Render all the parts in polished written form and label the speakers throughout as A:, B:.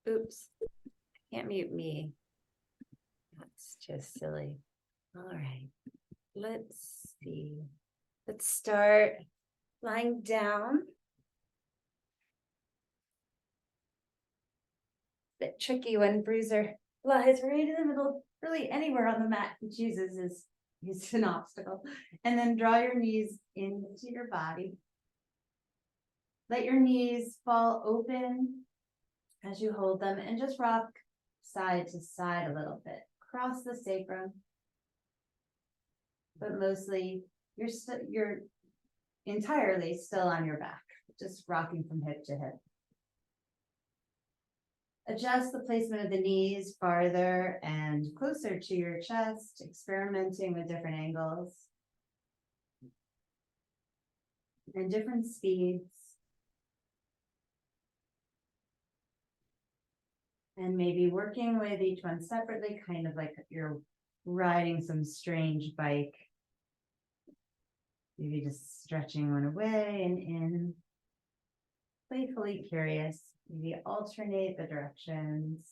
A: Oops, can't mute me. That's just silly. All right, let's see. Let's start lying down. Bit tricky when Bruiser lies right in the middle, really anywhere on the mat he chooses is an obstacle. And then draw your knees into your body. Let your knees fall open as you hold them and just rock side to side a little bit. Cross the sacrum. But mostly you're entirely still on your back, just rocking from hip to hip. Adjust the placement of the knees farther and closer to your chest, experimenting with different angles and different speeds. And maybe working with each one separately, kind of like you're riding some strange bike. Maybe just stretching one away and in. Playfully curious. Maybe alternate the directions.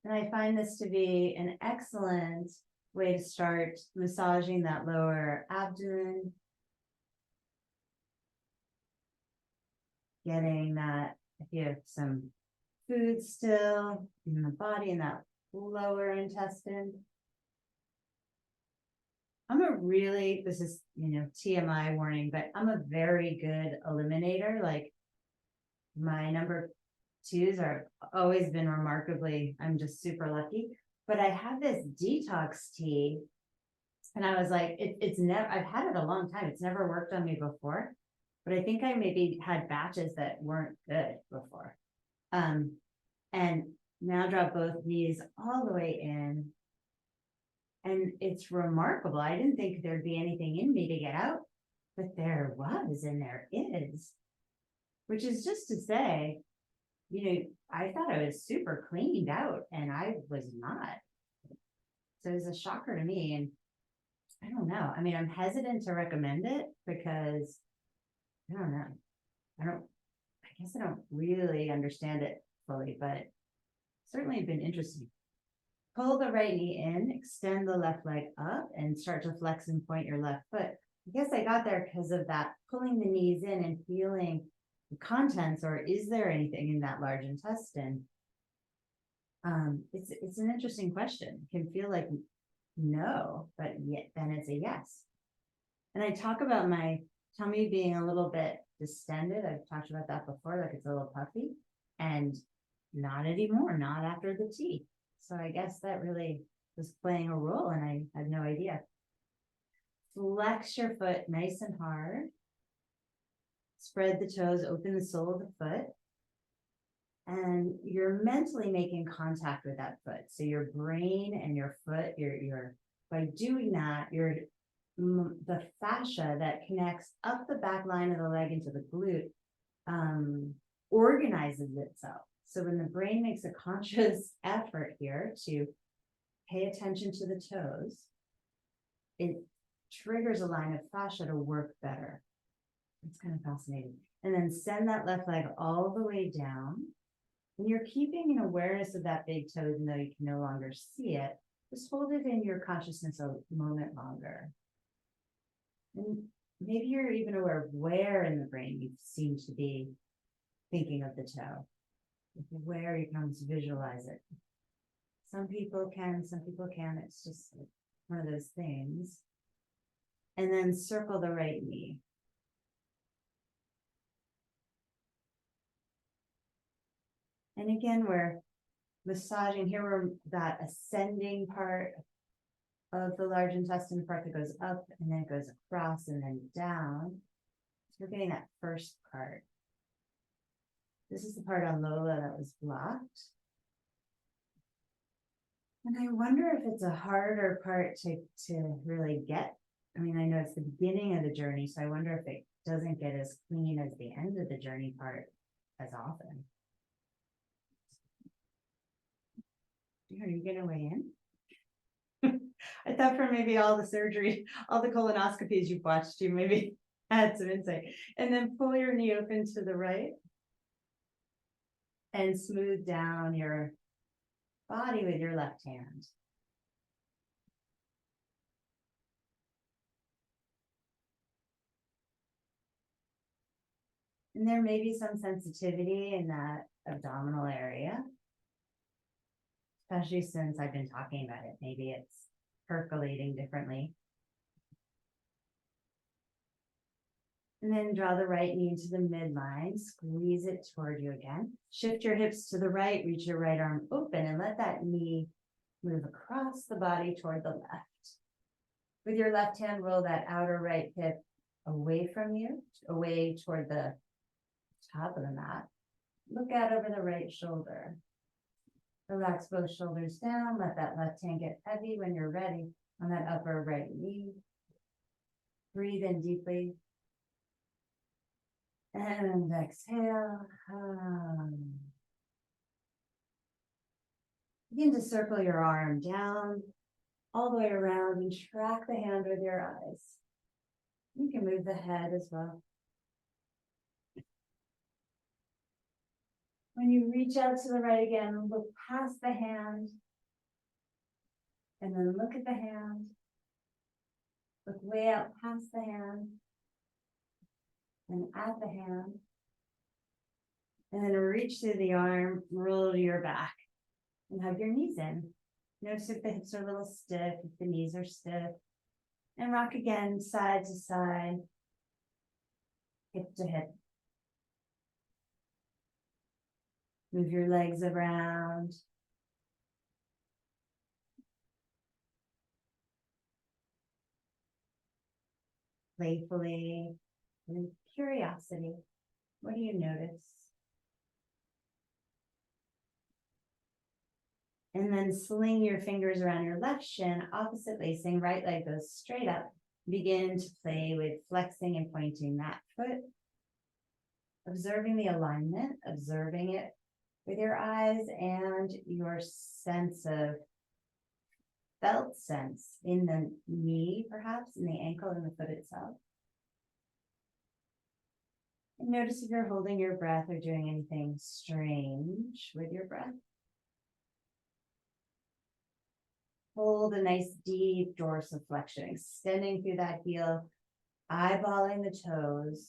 A: And I find this to be an excellent way to start massaging that lower abdomen. Getting that, if you have some food still in the body, in that lower intestine. This is, TMI warning, but I'm a very good eliminator. Like my number twos are always been remarkably, I'm just super lucky. But I have this detox tea and I was like, it's never, I've had it a long time. It's never worked on me before, but I think I maybe had batches that weren't good before. And now drop both knees all the way in. And it's remarkable. I didn't think there'd be anything in me to get out, but there was, and there is, which is just to say, I thought I was super cleaned out and I was not. So it was a shocker to me. And I don't know. I mean, I'm hesitant to recommend it because I don't know. I guess I don't really understand it fully, but certainly been interesting. Pull the right knee in, extend the left leg up, and start to flex and point your left foot. I guess I got there because of that, pulling the knees in and feeling the contents, or is there anything in that large intestine? It's an interesting question. It can feel like no, but yet then it's a yes. And I talk about my tummy being a little bit distended. I've talked about that before, like it's a little puffy, and not anymore, not after the tea. So I guess that really was playing a role and I had no idea. Flex your foot nice and hard. Spread the toes, open the sole of the foot. And you're mentally making contact with that foot. So your brain and your foot, by doing that, the fascia that connects up the back line of the leg into the glute organizes itself. So when the brain makes a conscious effort here to pay attention to the toes, it triggers a line of fascia to work better. It's kind of fascinating. And then send that left leg all the way down. And you're keeping an awareness of that big toe, even though you can no longer see it. Just hold it in your consciousness a moment longer. And maybe you're even aware of where in the brain you seem to be thinking of the toe. Where you can almost visualize it. Some people can, some people can't. It's just one of those things. And then circle the right knee. And again, we're massaging here. We're that ascending part of the large intestine, part that goes up and then it goes across and then down. So we're getting that first part. This is the part on Lola that was blocked. And I wonder if it's a harder part to really get. I mean, I know it's the beginning of the journey, so I wonder if it doesn't get as clean as the end of the journey part as often. Are you gonna weigh in? I thought for maybe all the surgery, all the colonoscopies you've watched, you maybe add some insight. And then pull your knee open to the right and smooth down your body with your left hand. And there may be some sensitivity in that abdominal area, especially since I've been talking about it. Maybe it's percolating differently. And then draw the right knee into the midline, squeeze it toward you again. Shift your hips to the right, reach your right arm open, and let that knee move across the body toward the left. With your left hand, roll that outer right hip away from you, away toward the top of the mat. Look out over the right shoulder. Relax both shoulders down. Let that left hand get heavy when you're ready on that upper right knee. Breathe in deeply. And exhale. Begin to circle your arm down all the way around and track the hand with your eyes. You can move the head as well. When you reach out to the right again, look past the hand. And then look at the hand. Look way out past the hand. And at the hand. And then reach through the arm, roll to your back. And hug your knees in. Notice if the hips are a little stiff, if the knees are stiff. And rock again, side to side, hip to hip. Move your legs around. Playfully, with curiosity. What do you notice? And then sling your fingers around your left shin, opposite lacing, right leg goes straight up. Begin to play with flexing and pointing that foot. Observing the alignment, observing it with your eyes and your sense of felt sense in the knee, perhaps, in the ankle and the foot itself. And notice if you're holding your breath or doing anything strange with your breath. Hold a nice deep dorsiflexion, extending through that heel, eyeballing the toes,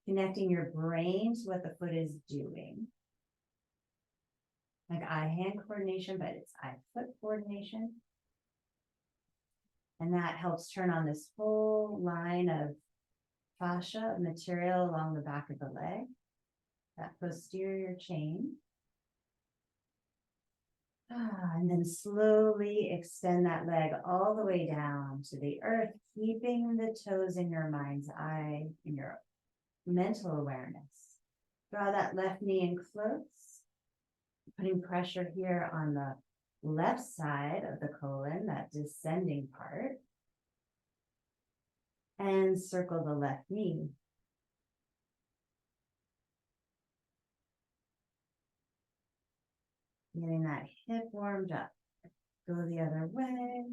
A: connecting your brain to what the foot is doing. Like eye-hand coordination, but it's eye-foot coordination. And that helps turn on this whole line of fascia material along the back of the leg, that posterior chain. And then slowly extend that leg all the way down to the earth, keeping the toes in your mind's eye, in your mental awareness. Draw that left knee in close, putting pressure here on the left side of the colon, that descending part. And circle the left knee. Getting that hip warmed up. Go the other way.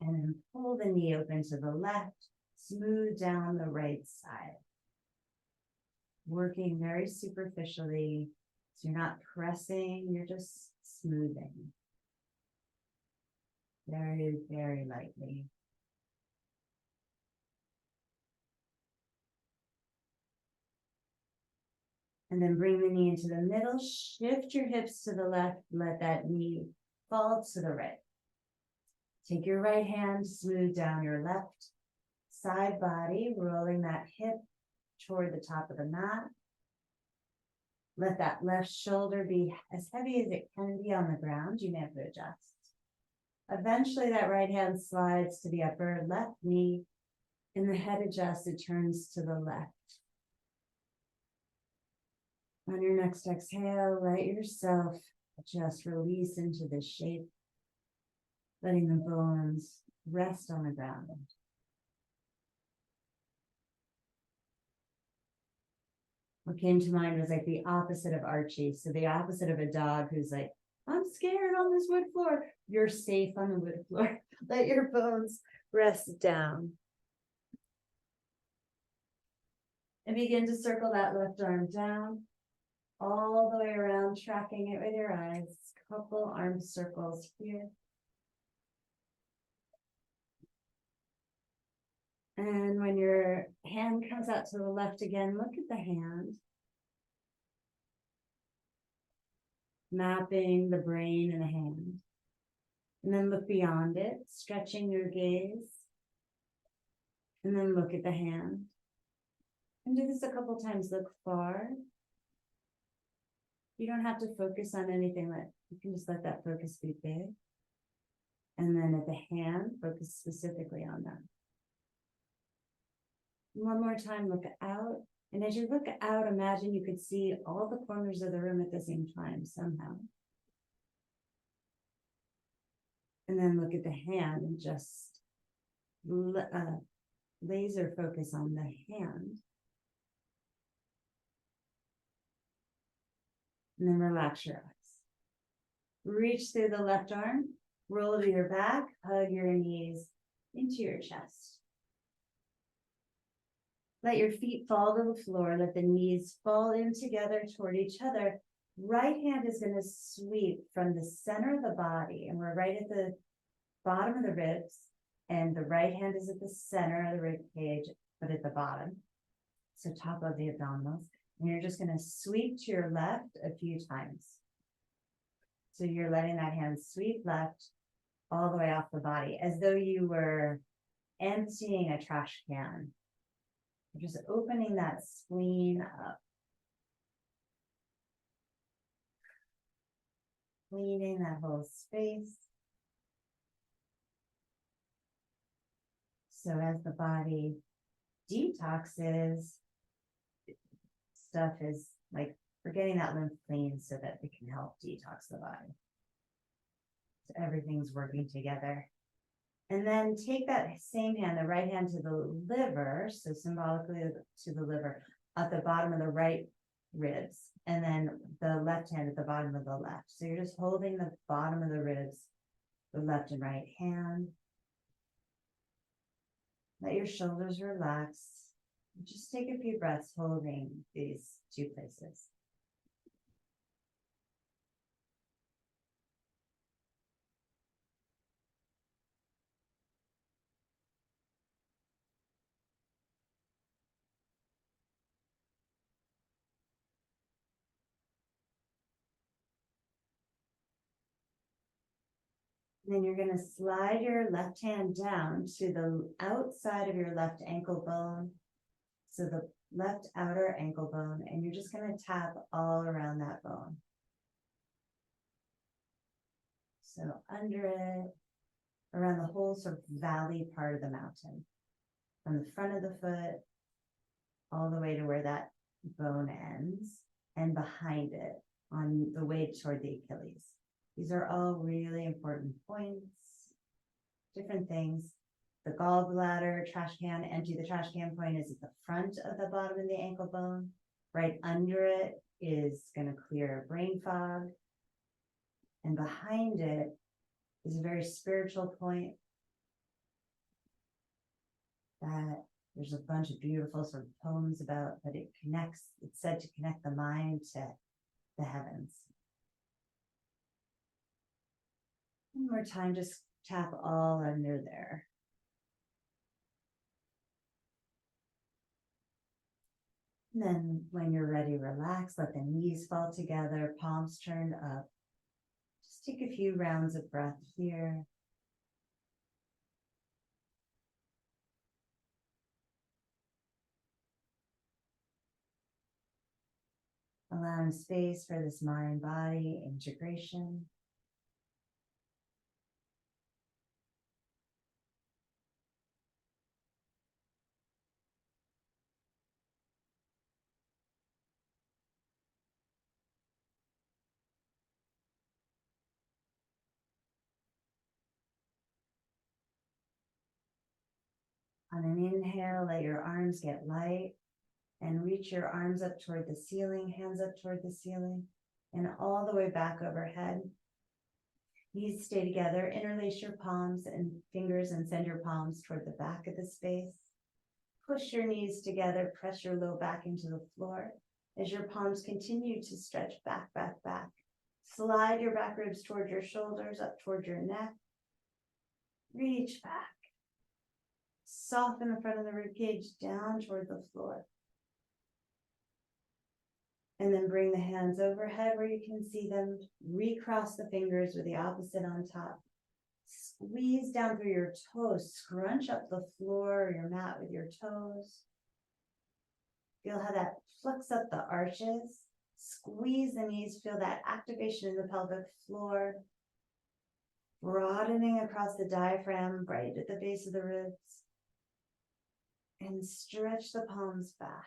A: And then pull the knee open to the left. Smooth down the right side. Working very superficially. So you're not pressing, you're just smoothing. Very, very lightly. And then bring the knee into the middle, shift your hips to the left, let that knee fall to the right. Take your right hand, smooth down your left side body, rolling that hip toward the top of the mat. Let that left shoulder be as heavy as it can be on the ground. You may have to adjust. Eventually that right hand slides to the upper left knee, and the head adjusts, it turns to the left. On your next exhale, let yourself just release into this shape, letting the bones rest on the ground. What came to mind was like the opposite of Archie. So the opposite of a dog who's like I'm scared on this wood floor. You're safe on the wood floor. Let your bones rest down. And begin to circle that left arm down, all the way around, tracking it with your eyes. Couple arm circles here. And when your hand comes out to the left again, look at the hand. Mapping the brain and the hand. And then look beyond it, stretching your gaze. And then look at the hand. And do this a couple times, look far. You don't have to focus on anything, you can just let that focus be big. And then at the hand, focus specifically on that. One more time, look out. And as you look out, imagine you could see all the corners of the room at the same time somehow. And then look at the hand and just laser focus on the hand. And then relax your eyes. Reach through the left arm, roll to your back, hug your knees into your chest. Let your feet fall to the floor, let the knees fall in together toward each other. Right hand is going to sweep from the center of the body, and we're right at the bottom of the ribs, and the right hand is at the center of the rib cage, but at the bottom, so top of the abdominals. And you're just going to sweep to your left a few times. So you're letting that hand sweep left all the way off the body, as though you were emptying a trash can. You're just opening that spleen up. Cleaning that whole space. So as the body detoxes, stuff is like we're getting that lymph clean so that it can help detox the body. So everything's working together. And then take that same hand, the right hand, to the liver, so symbolically to the liver, at the bottom of the right ribs, and then the left hand at the bottom of the left. So you're just holding the bottom of the ribs, the left and right hand. Let your shoulders relax. Just take a few breaths holding these two places. Then you're going to slide your left hand down to the outside of your left ankle bone. So the left outer ankle bone, and you're just going to tap all around that bone. So under it, around the whole sort of valley part of the mountain. From the front of the foot, all the way to where that bone ends, and behind it on the way toward the Achilles. These are all really important points, different things. The gallbladder, trash can, empty the trash can point is at the front of the bottom of the ankle bone. Right under it is going to clear brain fog. And behind it is a very spiritual point that there's a bunch of beautiful sort of poems about, but it's said to connect the mind to the heavens. One more time, just tap all under there. And then when you're ready, relax, let the knees fall together, palms turned up. Just take a few rounds of breath here. Allowing space for this mind-body integration. On an inhale, let your arms get light and reach your arms up toward the ceiling, hands up toward the ceiling, and all the way back overhead. Knees stay together. Interlace your palms and fingers and send your palms toward the back of the space. Push your knees together. Press your low back into the floor. As your palms continue to stretch back, back, back. Slide your back ribs toward your shoulders, up toward your neck. Reach back. Soften the front of the rib cage down toward the floor. And then bring the hands overhead where you can see them. Recross the fingers with the opposite on top. Squeeze down through your toes. Scrunch up the floor or your mat with your toes. Feel how that flex up the arches. Squeeze the knees. Feel that activation in the pelvic floor. Broadening across the diaphragm, right at the base of the ribs. And stretch the palms back.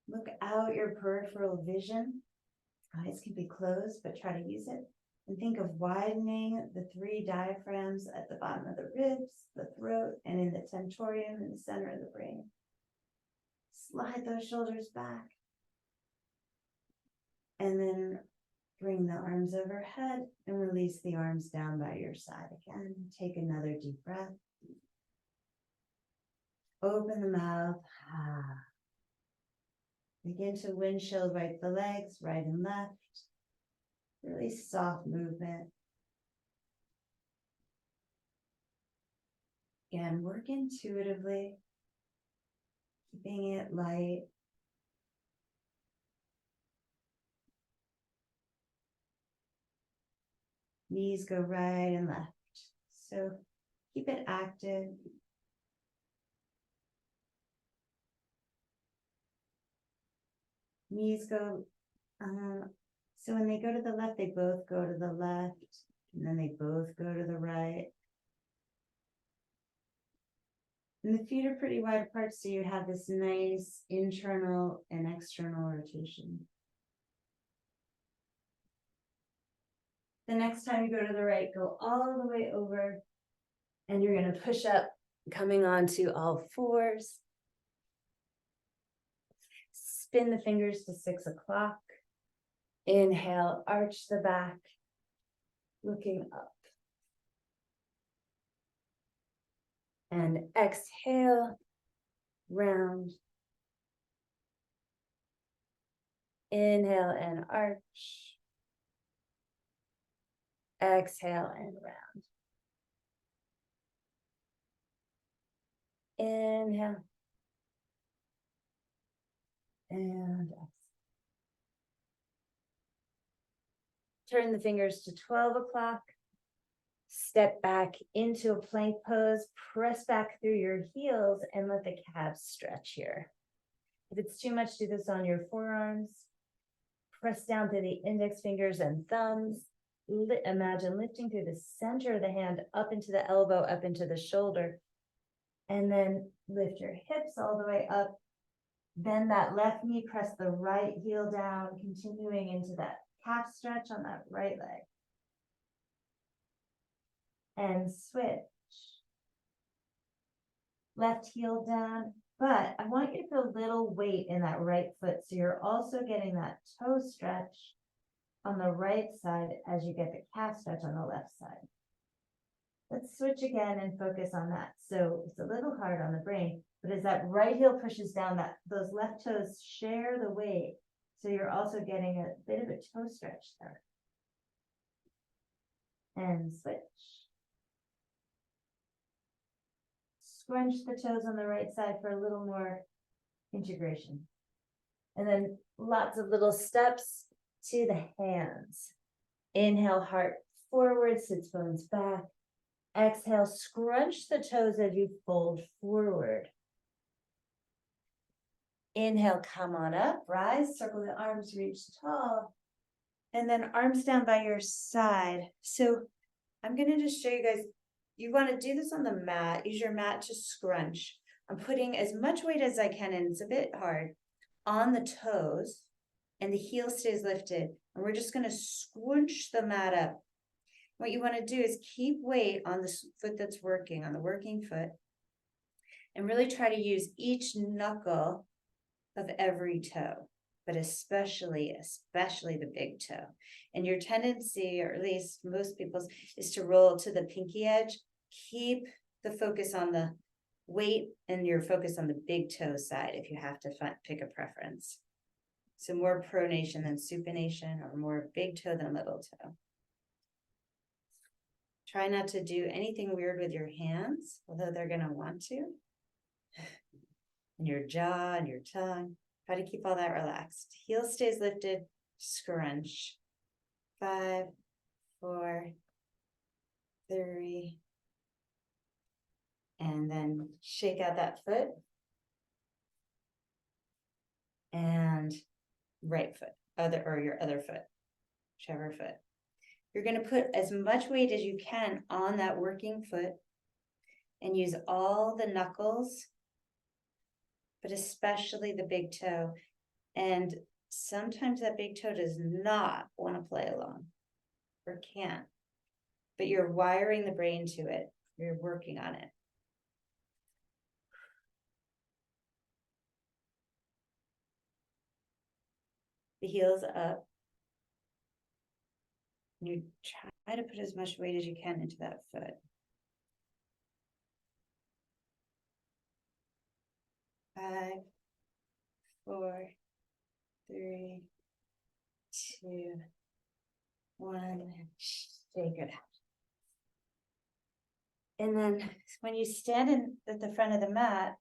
A: Look out your peripheral vision. Eyes can be closed, but try to use it. And think of widening the 3 diaphragms at the bottom of the ribs, the throat, and in the tentorium in the center of the brain. Slide those shoulders back. And then bring the arms overhead and release the arms down by your side again. Take another deep breath. Open the mouth. Begin to windshield right the legs, right and left. Really soft movement. Again, work intuitively, keeping it light. Knees go right and left. So keep it active. Knees go, so when they go to the left, they both go to the left, and then they both go to the right. And the feet are pretty wide apart, so you have this nice internal and external rotation. The next time you go to the right, go all the way over, and you're going to push up, coming onto all fours. Spin the fingers to 6 o'clock. Inhale, arch the back, looking up. And exhale, round. Inhale and arch. Exhale and round. Inhale. And exhale. Turn the fingers to 12 o'clock. Step back into a plank pose. Press back through your heels and let the calves stretch here. If it's too much, do this on your forearms. Press down through the index fingers and thumbs. Imagine lifting through the center of the hand up into the elbow, up into the shoulder. And then lift your hips all the way up. Bend that left knee, press the right heel down, continuing into that calf stretch on that right leg. And switch. Left heel down, but I want you to feel a little weight in that right foot. So you're also getting that toe stretch on the right side as you get the calf stretch on the left side. Let's switch again and focus on that. So it's a little hard on the brain, but as that right heel pushes down, those left toes share the weight. So you're also getting a bit of a toe stretch there. And switch. Scrunch the toes on the right side for a little more integration. And then lots of little steps to the hands. Inhale, heart forward, sits bones back. Exhale, scrunch the toes as you fold forward. Inhale, come on up, rise, circle the arms, reach tall. And then arms down by your side. So I'm going to just show you guys, you want to do this on the mat, use your mat to scrunch. I'm putting as much weight as I can, and it's a bit hard, on the toes, and the heel stays lifted. And we're just going to scrunch the mat up. What you want to do is keep weight on the foot that's working, on the working foot, and really try to use each knuckle of every toe. but especially the big toe. And your tendency, or at least most people's, is to roll to the pinky edge. Keep the focus on the weight and your focus on the big toe side if you have to pick a preference. So more pronation than supination, or more big toe than little toe. Try not to do anything weird with your hands, although they're going to want to. And your jaw and your tongue. Try to keep all that relaxed. Heel stays lifted, scrunch. 5, 4, 3. And then shake out that foot. And right foot, your other foot, whichever foot. You're going to put as much weight as you can on that working foot and use all the knuckles, but especially the big toe. And sometimes that big toe does not want to play along or can't, but you're wiring the brain to it. You're working on it. The heels up. You try to put as much weight as you can into that foot. 5, 4, 3, 2, 1. Shake it out. And then when you stand at the front of the mat,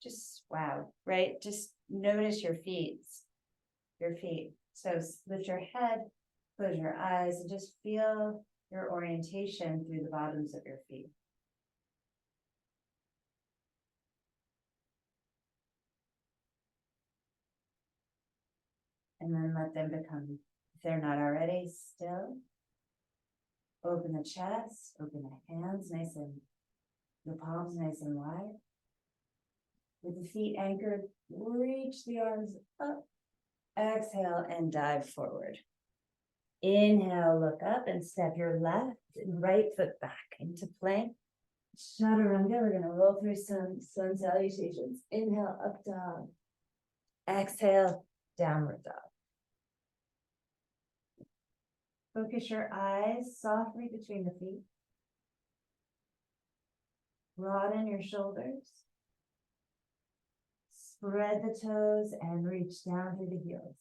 A: just wow, right? Just notice your feet. So lift your head, close your eyes, and just feel your orientation through the bottoms of your feet. And then let them become, if they're not already, still. Open the chest, open the hands, the palms nice and wide. With the feet anchored, reach the arms up. Exhale and dive forward. Inhale, look up and step your left and right foot back into plank. Chaturanga, we're going to roll through some sun salutations. Inhale, up dog. Exhale, downward dog. Focus your eyes softly between the feet. Broaden your shoulders. Spread the toes and reach down through the heels.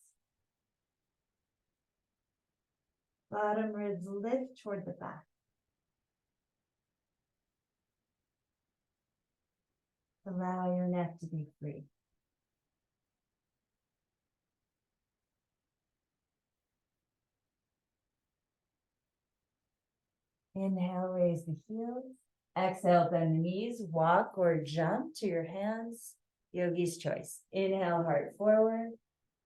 A: Bottom ribs lift toward the back. Allow your neck to be free. Inhale, raise the heels. Exhale, bend the knees, walk or jump to your hands. Yogi's choice. Inhale, heart forward.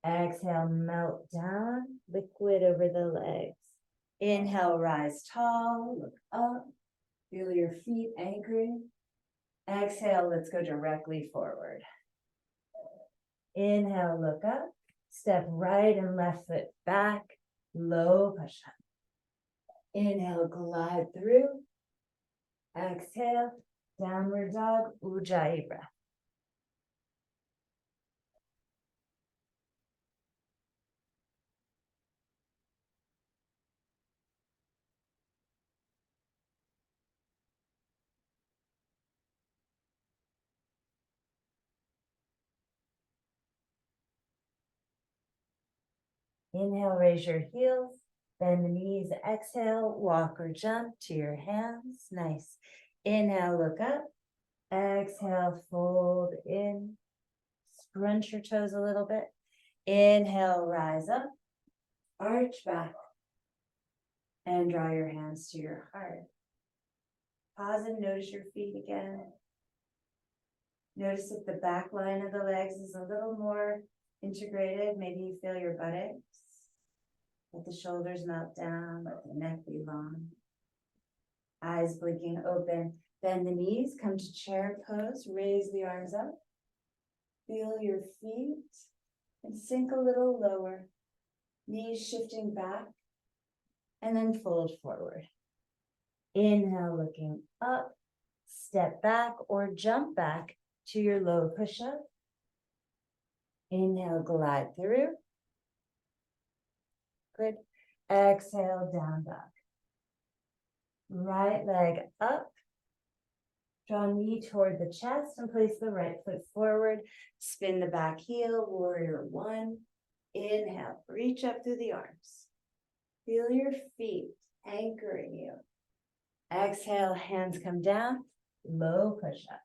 A: Exhale, melt down, liquid over the legs. Inhale, rise tall, look up. Feel your feet anchoring. Exhale, let's go directly forward. Inhale, look up. Step right and left foot back. Low push-up. Inhale, glide through. Exhale, downward dog, Ujjayi breath. Inhale, raise your heels, bend the knees, exhale, walk or jump to your hands. Nice. Inhale, look up. Exhale, fold in. Scrunch your toes a little bit. Inhale, rise up. Arch back. And draw your hands to your heart. Pause and notice your feet again. Notice if the back line of the legs is a little more integrated. Maybe you feel your buttocks. Let the shoulders melt down, let the neck be long. Eyes blinking open. Bend the knees, come to chair pose, raise the arms up. Feel your feet and sink a little lower. Knees shifting back and then fold forward. Inhale, looking up, step back or jump back to your low push-up. Inhale, glide through. Good. Exhale, down dog. Right leg up. Draw knee toward the chest and place the right foot forward. Spin the back heel, warrior one. Inhale, reach up through the arms. Feel your feet anchoring you. Exhale, hands come down, low push up.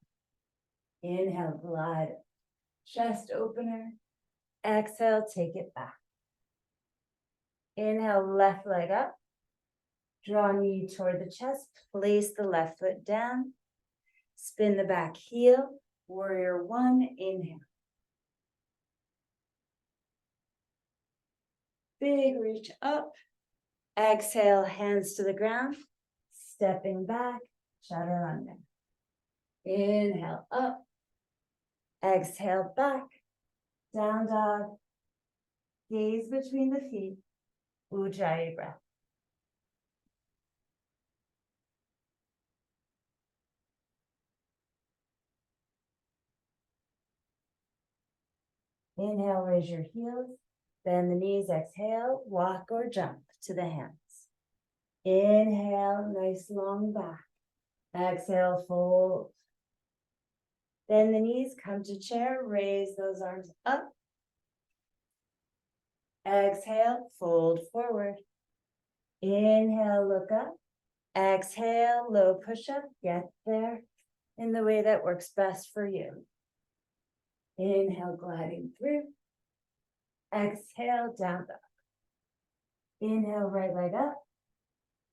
A: Inhale, glide, chest opener. Exhale, take it back. Inhale, left leg up. Draw knee toward the chest, place the left foot down. Spin the back heel, warrior one, inhale. Big reach up. Exhale, hands to the ground. Stepping back, chaturanga. Inhale, up. Exhale, back. Down dog. Gaze between the feet. Ujjayi breath. Inhale, raise your heels. Bend the knees, exhale, walk or jump to the hands. Inhale, nice long back. Exhale, fold. Bend the knees, come to chair, raise those arms up. Exhale, fold forward. Inhale, look up. Exhale, low push up. Get there in the way that works best for you. Inhale, gliding through. Exhale, down dog. Inhale, right leg up.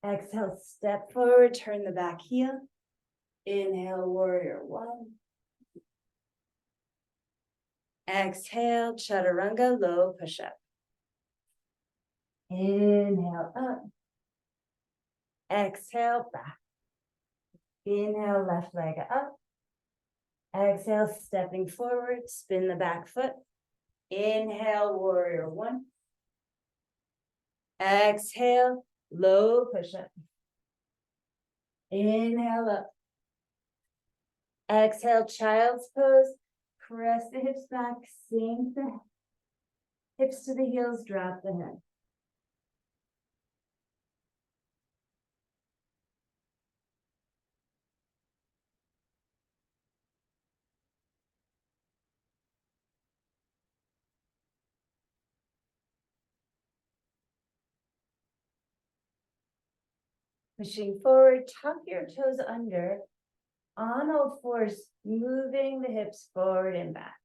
A: Exhale, step forward, turn the back heel. Inhale, warrior one. Exhale, chaturanga, low push up. Inhale, up. Exhale, back. Inhale, left leg up. Exhale, stepping forward, spin the back foot. Inhale, warrior one. Exhale, low push up. Inhale up. Exhale, child's pose. Press the hips back, sink the hips to the heels, drop the head. Pushing forward, tuck your toes under. On all fours, moving the hips forward and back.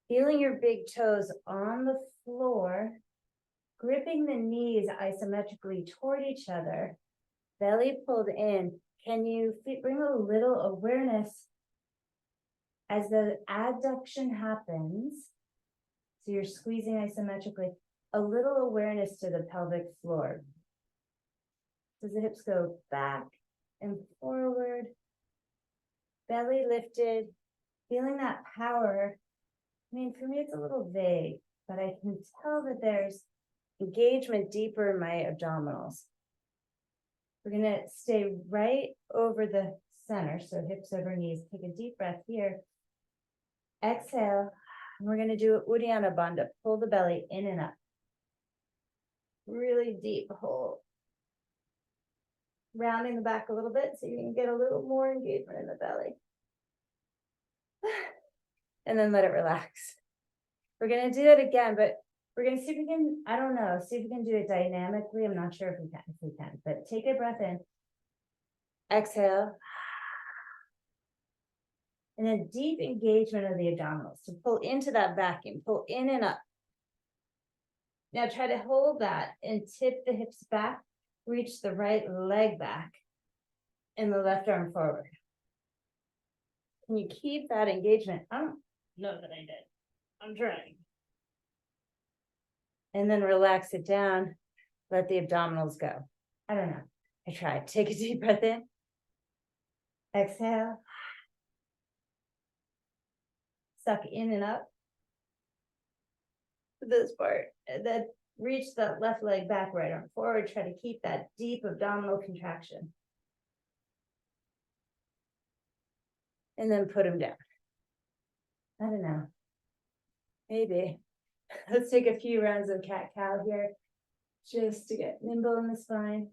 A: Feeling your big toes on the floor, gripping the knees isometrically toward each other, belly pulled in. Can you bring a little awareness as the adduction happens? So you're squeezing isometrically, a little awareness to the pelvic floor. Does the hips go back and forward? Belly lifted, feeling that power. I mean, for me, it's a little vague, but I can tell that there's engagement deeper in my abdominals. We're gonna stay right over the center, so hips over knees. Take a deep breath here. Exhale, and we're gonna do Uddiyana Bandha. Pull the belly in and up. Really deep hold. Rounding the back a little bit so you can get a little more engagement in the belly. And then let it relax. We're going to do it again, but we're going to see if we can, I don't know, see if we can do it dynamically. I'm not sure if we can, but take a breath in. Exhale. And then deep engagement of the abdominals. So pull into that vacuum, pull in and up. Now try to hold that and tip the hips back. Reach the right leg back and the left arm forward. Can you keep that engagement? I don't know that I did. I'm trying. And then relax it down. Let the abdominals go. I don't know. I tried. Take a deep breath in. Exhale. Suck in and up. This part. And then reach that left leg back, right arm forward. Try to keep that deep abdominal contraction. And then put them down. I don't know. Maybe. Let's take a few rounds of cat-cow here, just to get nimble in the spine.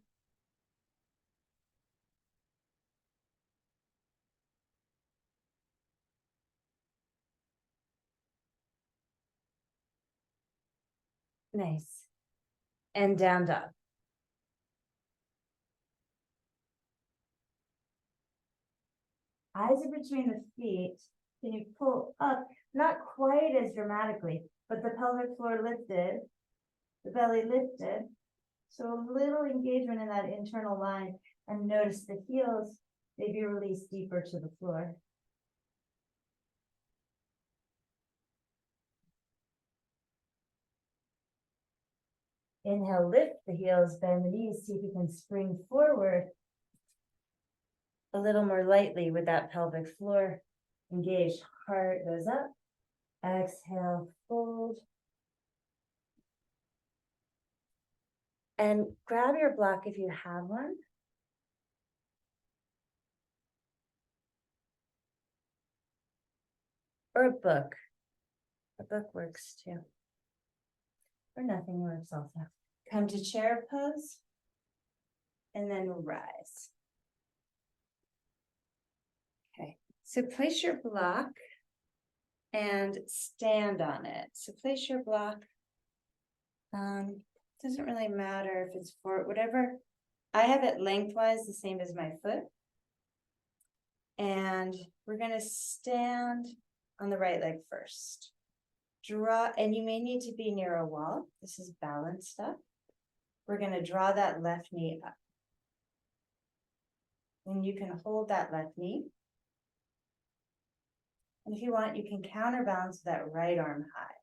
A: Nice. And down dog. Eyes are between the feet. Can you pull up? Not quite as dramatically, but the pelvic floor lifted, the belly lifted. So a little engagement in that internal line, and notice the heels maybe release deeper to the floor. Inhale, lift the heels, bend the knees, see if you can spring forward a little more lightly with that pelvic floor engaged. Heart goes up. Exhale, fold. And grab your block if you have one. Or a book. A book works too. Or nothing works also. Come to chair pose. And then rise. Okay, so place your block and stand on it. So place your block. Doesn't really matter if it's for whatever. I have it lengthwise the same as my foot. And we're going to stand on the right leg first. Draw, and you may need to be near a wall. This is balanced up. We're going to draw that left knee up. And you can hold that left knee. And if you want, you can counterbalance that right arm high.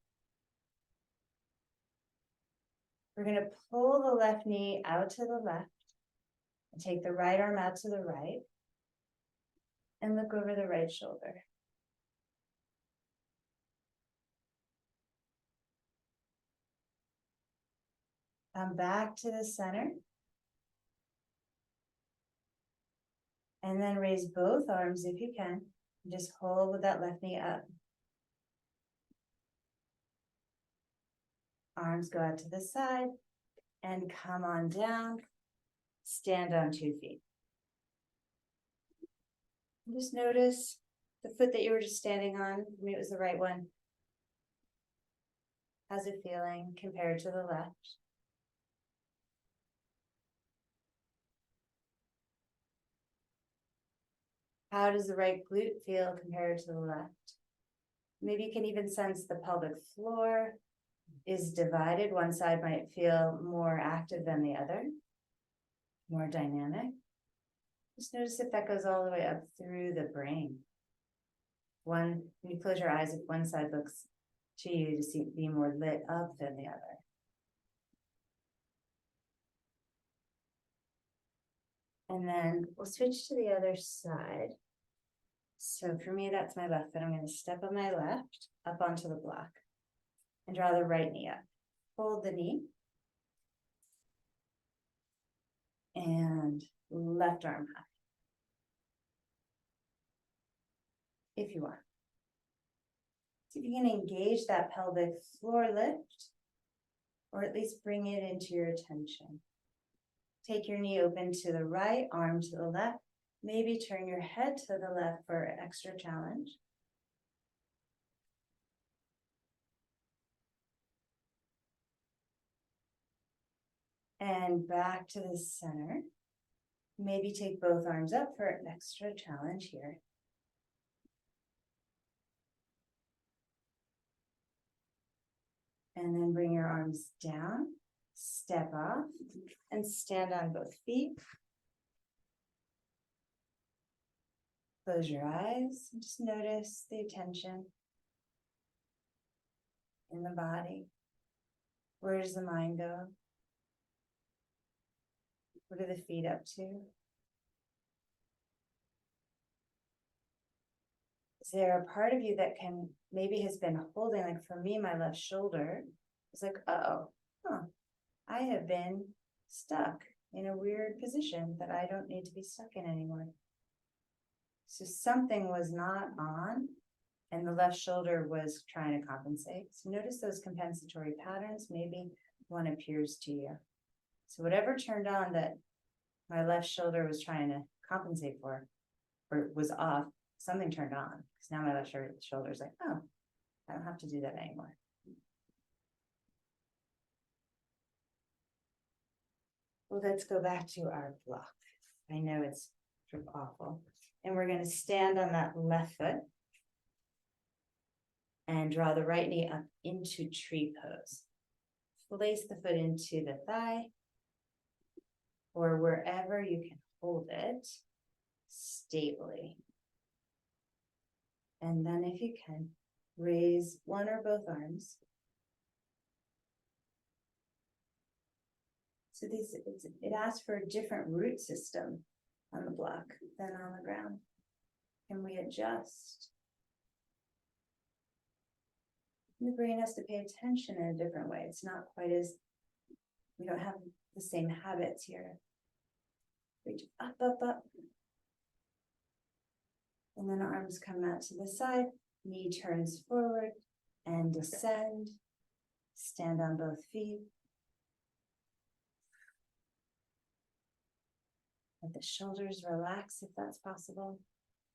A: We're going to pull the left knee out to the left and take the right arm out to the right and look over the right shoulder. Come back to the center. And then raise both arms if you can. And just hold with that left knee up. Arms go out to the side and come on down. Stand on 2 feet. Just notice the foot that you were just standing on. For me, it was the right one. How's it feeling compared to the left? How does the right glute feel compared to the left? Maybe you can even sense the pelvic floor is divided. One side might feel more active than the other, more dynamic. Just notice if that goes all the way up through the brain. When you close your eyes, if one side looks to you to be more lit up than the other. And then we'll switch to the other side. So for me, that's my left foot. I'm going to step on my left up onto the block and draw the right knee up. Hold the knee. And left arm high. If you want. See if you can engage that pelvic floor lift, or at least bring it into your attention. Take your knee open to the right, arm to the left. Maybe turn your head to the left for an extra challenge. And back to the center. Maybe take both arms up for an extra challenge here. And then bring your arms down, step off, and stand on both feet. Close your eyes and just notice the attention in the body. Where does the mind go? What are the feet up to? Is there a part of you that maybe has been holding, like for me, my left shoulder? It's like, I have been stuck in a weird position that I don't need to be stuck in anymore. So something was not on, and the left shoulder was trying to compensate. So notice those compensatory patterns, maybe one appears to you. So whatever turned on that my left shoulder was trying to compensate for, or was off, something turned on. Because now my left shoulder is like, oh, I don't have to do that anymore. Well, let's go back to our block. I know it's sort of awful. And we're going to stand on that left foot and draw the right knee up into tree pose. Place the foot into the thigh or wherever you can hold it stably. And then if you can, raise one or both arms. So it asks for a different root system on the block than on the ground. Can we adjust? The brain has to pay attention in a different way. It's not quite as, we don't have the same habits here. Reach up, up, up. And then arms come out to the side, knee turns forward and descend. Stand on both feet. Let the shoulders relax if that's possible.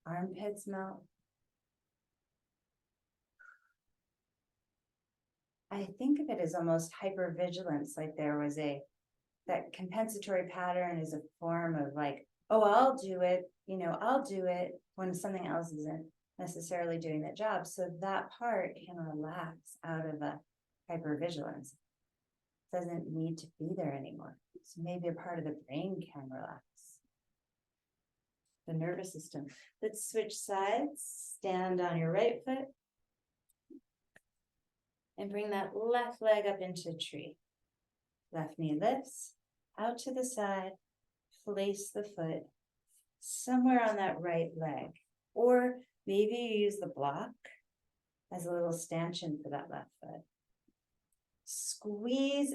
A: Armpits melt. I think of it as almost hypervigilance, like there was that compensatory pattern is a form of like, oh, I'll do it, I'll do it when something else isn't necessarily doing that job. So that part can relax out of a hypervigilance. Doesn't need to be there anymore. So maybe a part of the brain can relax. The nervous system. Let's switch sides. Stand on your right foot. And bring that left leg up into a tree. Left knee lifts out to the side. Place the foot somewhere on that right leg. Or maybe you use the block as a little stanchion for that left foot. Squeeze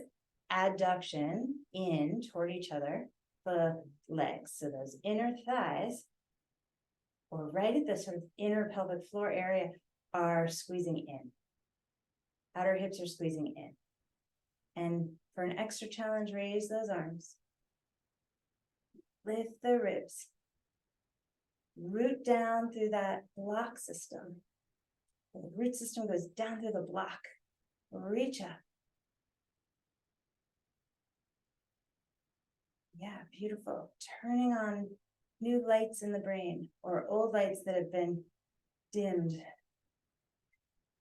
A: adduction in toward each other, the legs. So those inner thighs, or right at the sort of inner pelvic floor area, are squeezing in. Outer hips are squeezing in. And for an extra challenge, raise those arms. Lift the ribs. Root down through that block system. The root system goes down through the block. Reach up. Yeah, beautiful. Turning on new lights in the brain or old lights that have been dimmed.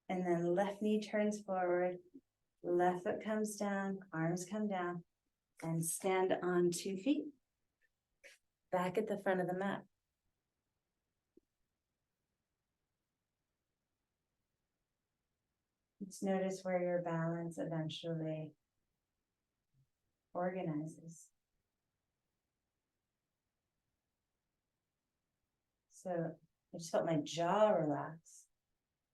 A: And then left knee turns forward, left foot comes down, arms come down, and stand on 2 feet. Back at the front of the mat. Just notice where your balance eventually organizes. So I just felt my jaw relax.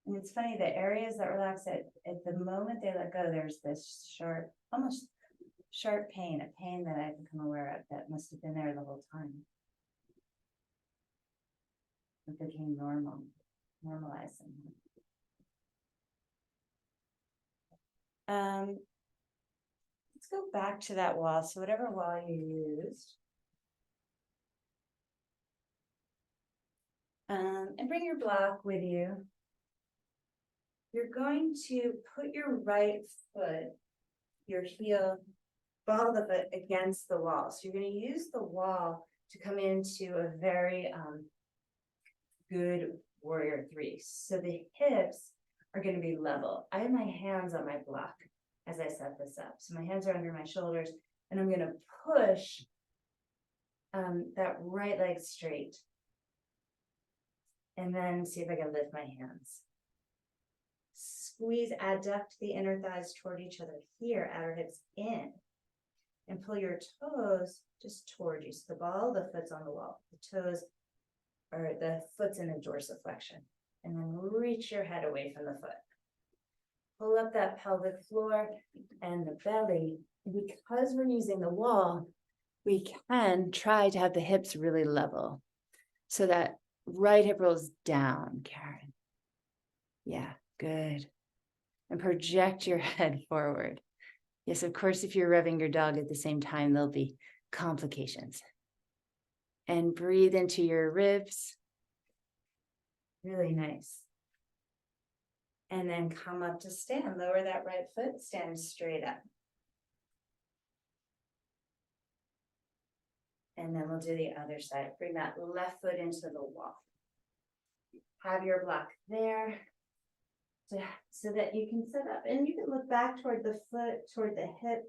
A: And it's funny, the areas that relax at the moment they let go, there's this sharp, almost sharp pain, a pain that I've become aware of that must have been there the whole time. It became normalizing. Let's go back to that wall. So whatever wall you used. And bring your block with you. You're going to put your right foot, your heel, ball the foot against the wall. So you're going to use the wall to come into a very good warrior 3. So the hips are going to be level. I have my hands on my block as I set this up. So my hands are under my shoulders, and I'm going to push that right leg straight. And then see if I can lift my hands. Squeeze, adduct the inner thighs toward each other here, outer hips in. And pull your toes just toward you. So the ball of the foot's on the wall. The toes, or the foot's in a dorsiflexion. And then reach your head away from the foot. Pull up that pelvic floor and the belly. Because we're using the wall, we can try to have the hips really level. So that right hip rolls down, Karen.
B: Yeah, good. And project your head forward. Yes, of course, if you're rubbing your dog at the same time, there'll be complications. And breathe into your ribs. Really nice. And then come up to stand. Lower that right foot, stand straight up. And then we'll do the other side. Bring that left foot into the wall. Have your block there so that you can sit up. And you can look back toward the foot, toward the hip.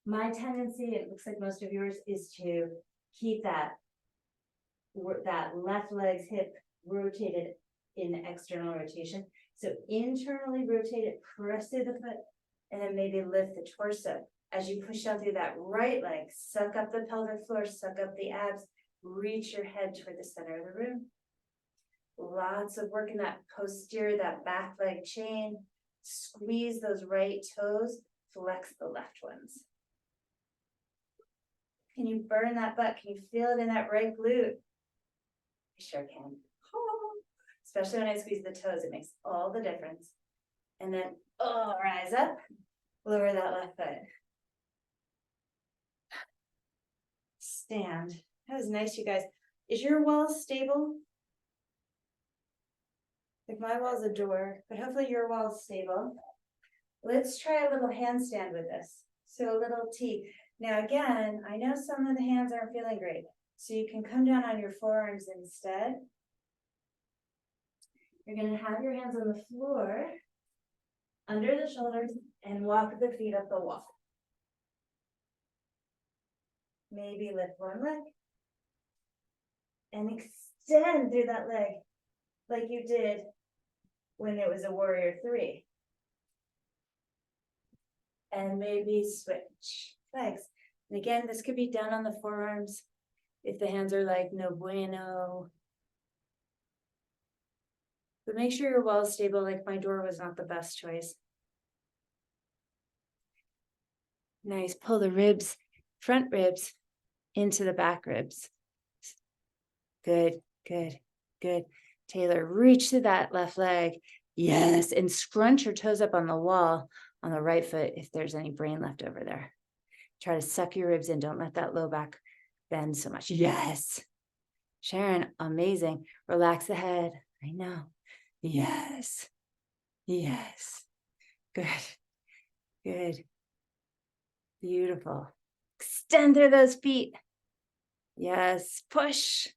B: My tendency, it looks like most of yours, is to keep that left leg's hip rotated in external rotation. So internally rotate it, press through the foot, and then maybe lift the torso. As you push down through that right leg, suck up the pelvic floor, suck up the abs, reach your head toward the center of the room. Lots of work in that posterior, that back leg chain. Squeeze those right toes, flex the left ones. Can you burn that butt? Can you feel it in that right glute? I sure can. Especially when I squeeze the toes, it makes all the difference. And then, rise up, lower that left foot. Stand. That was nice, you guys. Is your wall stable? Like my wall's a door, but hopefully your wall's stable. Let's try a little handstand with this. So a little T. Now again, I know some of the hands aren't feeling great, so you can come down on your forearms instead. You're going to have your hands on the floor, under the shoulders, and walk the feet up the wall. Maybe lift one leg and extend through that leg like you did when it was a warrior 3. And maybe switch legs. And again, this could be done on the forearms if the hands are like no bueno. But make sure your wall is stable. Like my door was not the best choice. Nice. Pull the ribs, front ribs into the back ribs. Good, good, good. Taylor, reach to that left leg. Yes. And scrunch your toes up on the wall on the right foot if there's any brain left over there. Try to suck your ribs in. Don't let that low back bend so much. Yes. Sharon, amazing. Relax the head. I know. Yes. Yes. Good. Good. Beautiful. Extend through those feet. Yes. Push.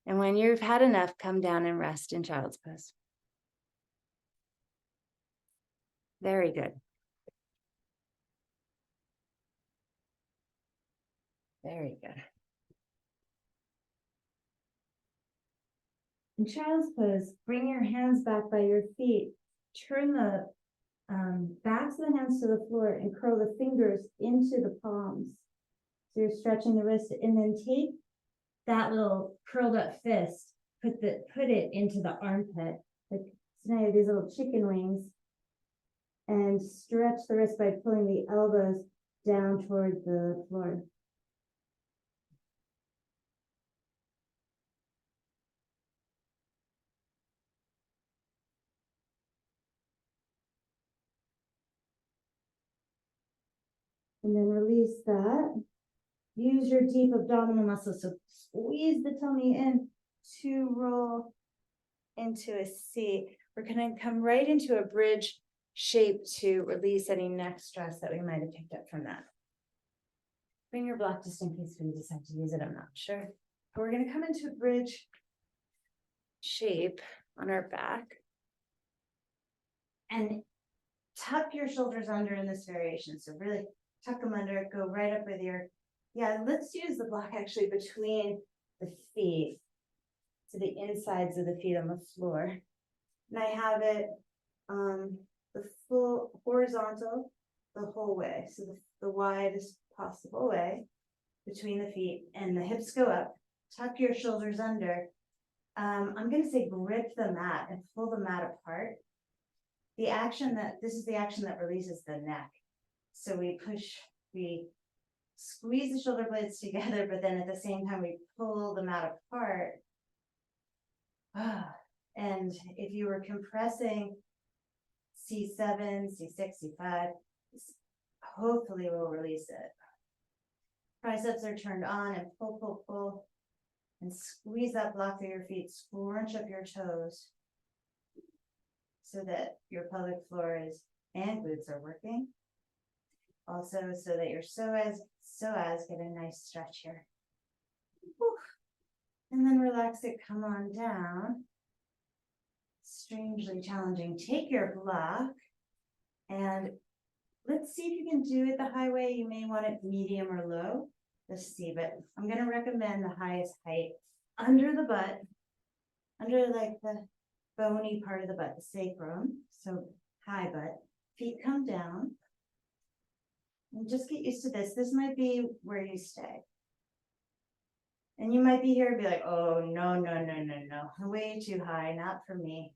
B: And when you've had enough, come down and rest in child's pose. Very good. Very good. In child's pose, bring your hands back by your feet. Turn the backs of the hands to the floor and curl the fingers into the palms. So you're stretching the wrist, and then take that little curled up fist, put it into the armpit. Like, so now you have these little chicken wings, and stretch the wrist by pulling the elbows down toward the floor. And then release that. Use your deep abdominal muscles. So squeeze the tummy in to roll into a C. We're going to come right into a bridge shape to release any neck stress that we might have picked up from that. Bring your block just in case we decide to use it. I'm not sure. But we're going to come into a bridge shape on our back. And tuck your shoulders under in this variation. So really tuck them under, go right up with your, let's use the block actually between the feet, to the insides of the feet on the floor. And I have it the full horizontal the whole way. So the widest possible way between the feet, and the hips go up. Tuck your shoulders under. I'm going to say grip the mat and pull the mat apart. This is the action that releases the neck. So we squeeze the shoulder blades together, but then at the same time we pull the mat apart. And if you were compressing C7, C6, C5. Hopefully we'll release it. Triceps are turned on and pull, pull, pull. And squeeze that block through your feet, scrunch up your toes. So that your pelvic floor is and glutes are working. Also, so that your psoas get a nice stretch here. Whew. And then relax it, come on down. Strangely challenging. Take your block and let's see if you can do it the high way. You may want it medium or low. Let's see, but I'm going to recommend the highest height under the butt, under like the bony part of the butt, the sacrum. So high butt, feet come down. And just get used to this. This might be where you stay. And you might be here and be like, oh, no, no, no, no, no. Way too high, not for me.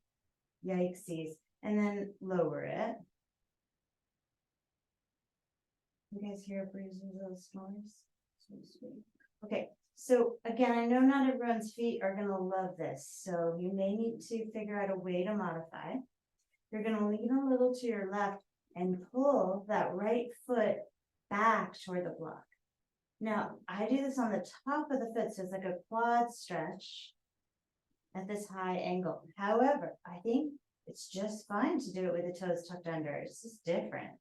B: Yikesies. And then lower it. You guys hear breezes of snores? So sweet. Okay, so again, I know not everyone's feet are gonna love this, so you may need to figure out a way to modify. You're gonna lean a little to your left and pull that right foot back toward the block. Now, I do this on the top of the foot, so it's like a quad stretch at this high angle. However, I think it's just fine to do it with the toes tucked under. It's just different.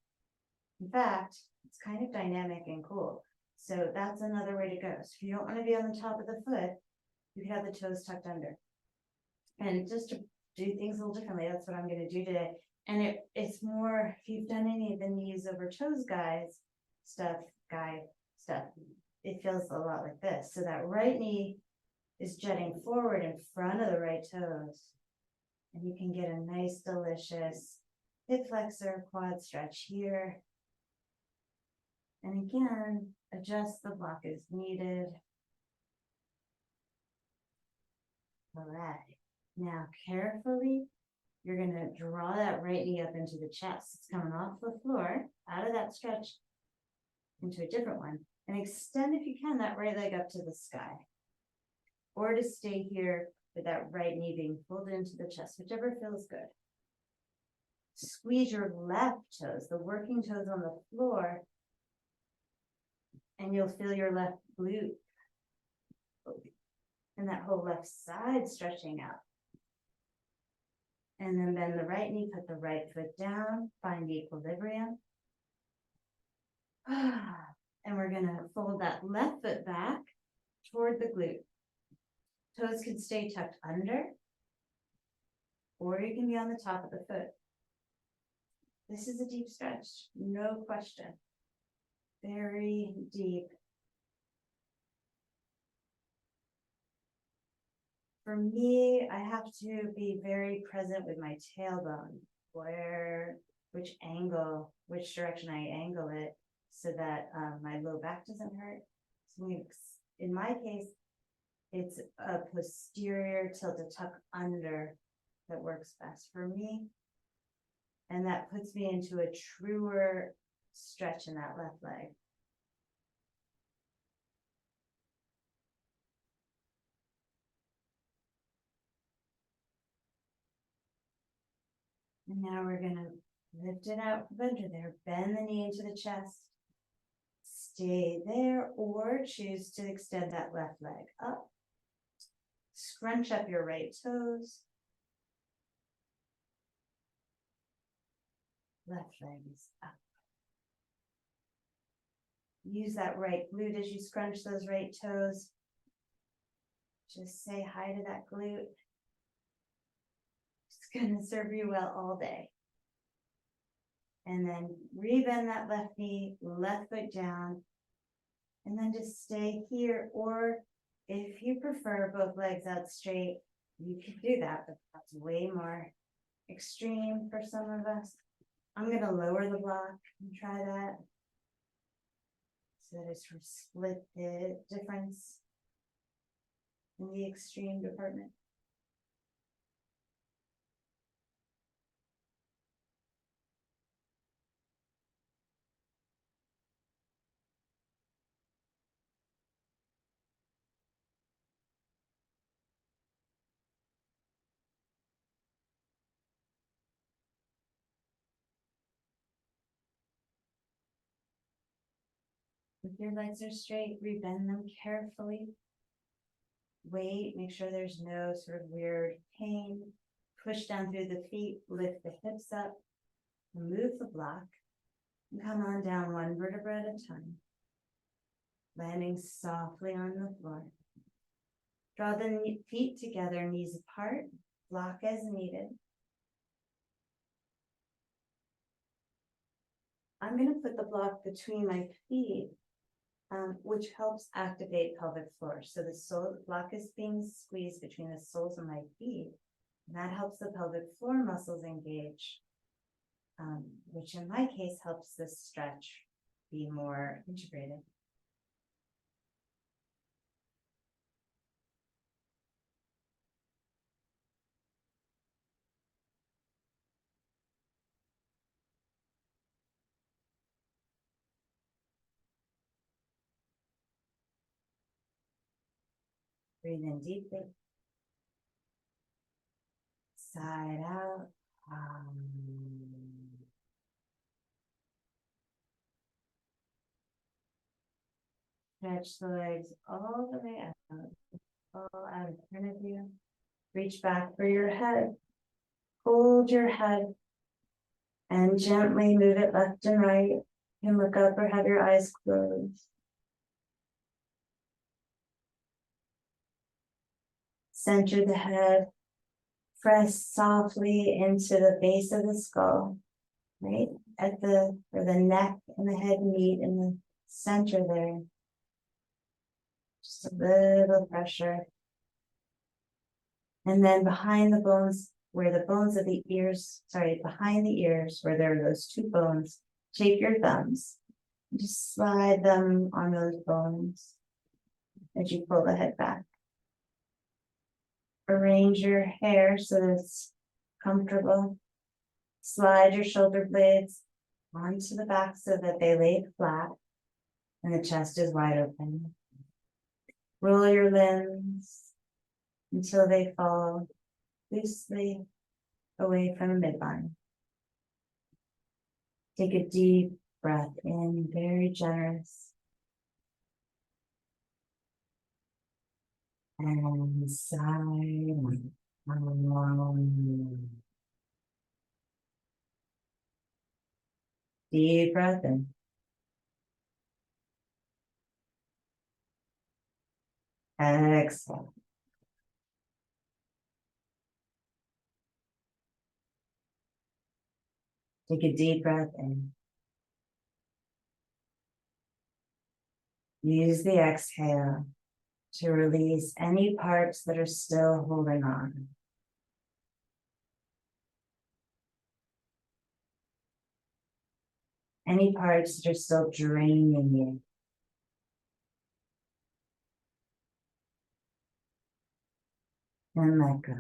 B: In fact, it's kind of dynamic and cool. So that's another way to go. So if you don't want to be on the top of the foot, you can have the toes tucked under. And just to do things a little differently, that's what I'm going to do today. And it's more, if you've done any of the knees over toes stuff, it feels a lot like this. So that right knee is jutting forward in front of the right toes. And you can get a nice, delicious hip flexor quad stretch here. And again, adjust the block as needed. All right. Now, carefully, you're going to draw that right knee up into the chest. It's coming off the floor, out of that stretch, into a different one. And extend, if you can, that right leg up to the sky. Or to stay here with that right knee being pulled into the chest, whichever feels good. Squeeze your left toes, the working toes on the floor, and you'll feel your left glute and that whole left side stretching out. And then bend the right knee, put the right foot down, find equilibrium. And we're gonna fold that left foot back toward the glute. Toes can stay tucked under, or you can be on the top of the foot. This is a deep stretch, no question. Very deep. For me, I have to be very present with my tailbone, which angle, which direction I angle it so that my low back doesn't hurt. So in my case, it's a posterior tilt, a tuck under that works best for me. And that puts me into a truer stretch in that left leg. And now we're gonna lift it out from under there, bend the knee into the chest, stay there, or choose to extend that left leg up. Scrunch up your right toes. Left leg is up. Use that right glute as you scrunch those right toes. Just say hi to that glute. It's gonna serve you well all day. And then rebend that left knee, left foot down, and then just stay here. Or if you prefer both legs out straight, you can do that, but that's way more extreme for some of us. I'm gonna lower the block and try that. So that it's split the difference in the extreme department. If your legs are straight, rebend them carefully. Wait, make sure there's no sort of weird pain. Push down through the feet, lift the hips up, remove the block, and come on down one vertebra at a time. Landing softly on the floor. Draw the feet together, knees apart, block as needed. I'm going to put the block between my feet, which helps activate pelvic floor. So the block is being squeezed between the soles of my feet. And that helps the pelvic floor muscles engage, which in my case helps this stretch be more integrated. Breathe in deeply. Side out. Stretch the legs all the way out, all out in front of you. Reach back for your head. Hold your head and gently move it left and right. You can look up or have your eyes closed. Center the head. Press softly into the base of the skull, right? Where the neck and the head meet in the center there. Just a little pressure. And then behind the bones, where the bones of the ears, behind the ears, where there are those two bones, take your thumbs. Just slide them on those bones as you pull the head back. Arrange your hair so that it's comfortable. Slide your shoulder blades onto the back so that they lay flat and the chest is wide open. Roll your limbs until they fall loosely away from the midline. Take a deep breath in, very generous. And sigh. Deep breath in. Exhale. Take a deep breath in. Use the exhale to release any parts that are still holding on. Any parts that are still draining you. And let go.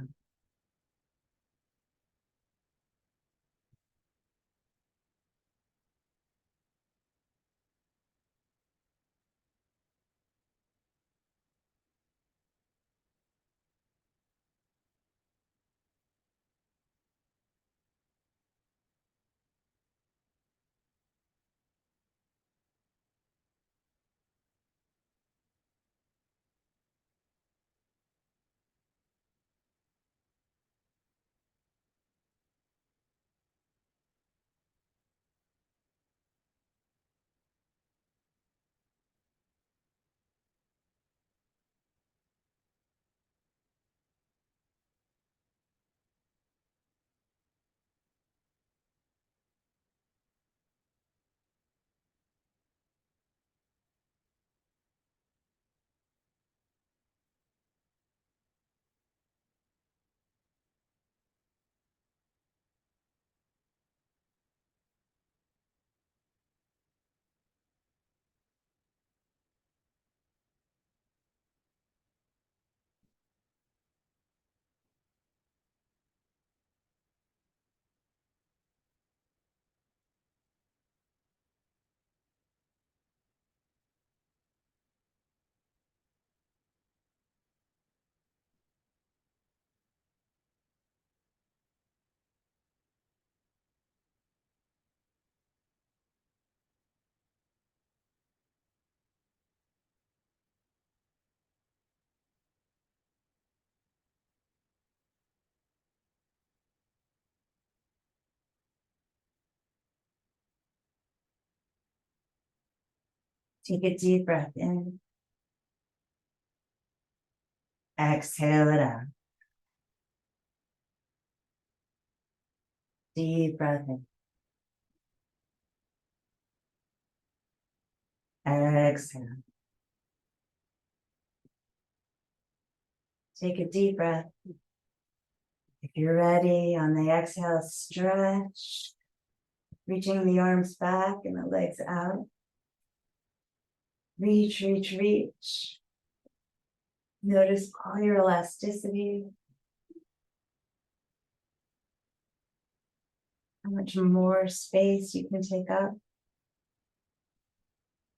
B: Take a deep breath in. Exhale it out. Deep breath in. Exhale. Take a deep breath. If you're ready, on the exhale, stretch, reaching the arms back and the legs out. Reach, reach, reach. Notice all your elasticity. How much more space you can take up.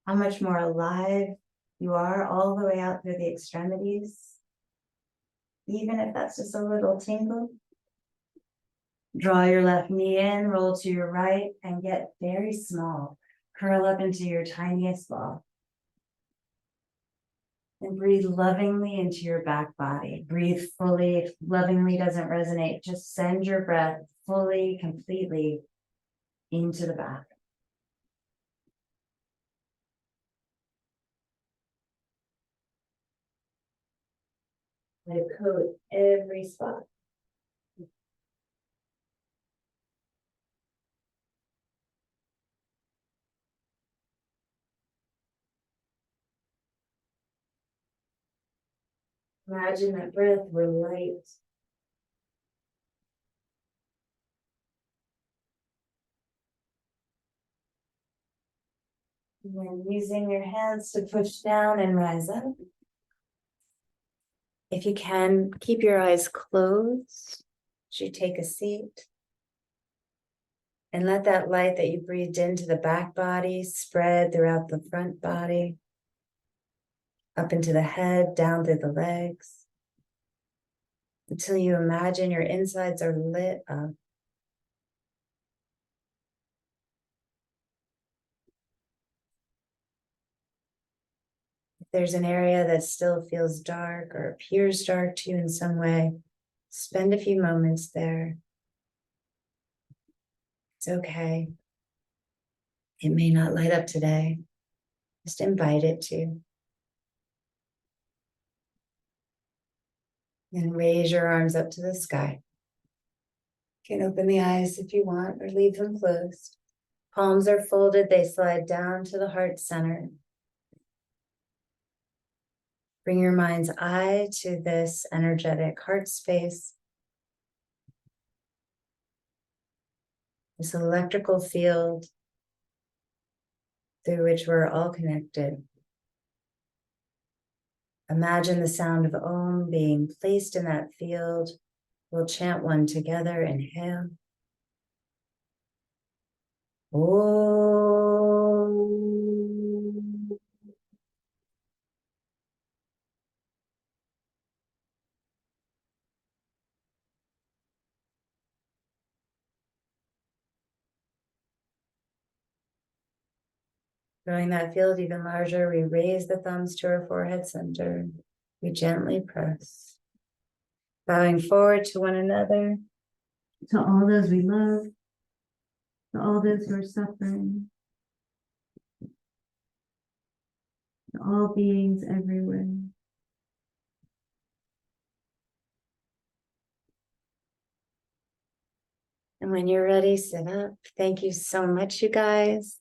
B: How much more alive you are all the way out through the extremities. Even if that's just a little tingle. Draw your left knee in, roll to your right, and get very small. Curl up into your tiniest ball. And breathe lovingly into your back body. Breathe fully. If lovingly doesn't resonate, just send your breath fully, completely into the back. Let it coat every spot. Imagine that breath were light. And then using your hands to push down and rise up. If you can, keep your eyes closed as you take a seat. And let that light that you breathed into the back body spread throughout the front body, up into the head, down through the legs, until you imagine your insides are lit up. If there's an area that still feels dark or appears dark to you in some way, spend a few moments there. It's okay. It may not light up today. Just invite it to. And raise your arms up to the sky. You can open the eyes if you want or leave them closed. Palms are folded, they slide down to the heart center. Bring your mind's eye to this energetic heart space. This electrical field through which we're all connected. Imagine the sound of Om being placed in that field. We'll chant one together. Inhale. Om. Growing that field even larger, we raise the thumbs to our forehead center. We gently press. Bowing forward to one another.
A: To all those we love, to all those who are suffering, to all beings everywhere.
B: And when you're ready, sit up. Thank you so much, you guys.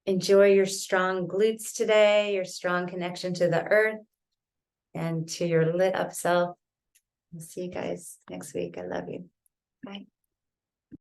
B: Enjoy your strong glutes today, your strong connection to the earth and to your lit up self. I'll see you guys next week. I love you. Bye.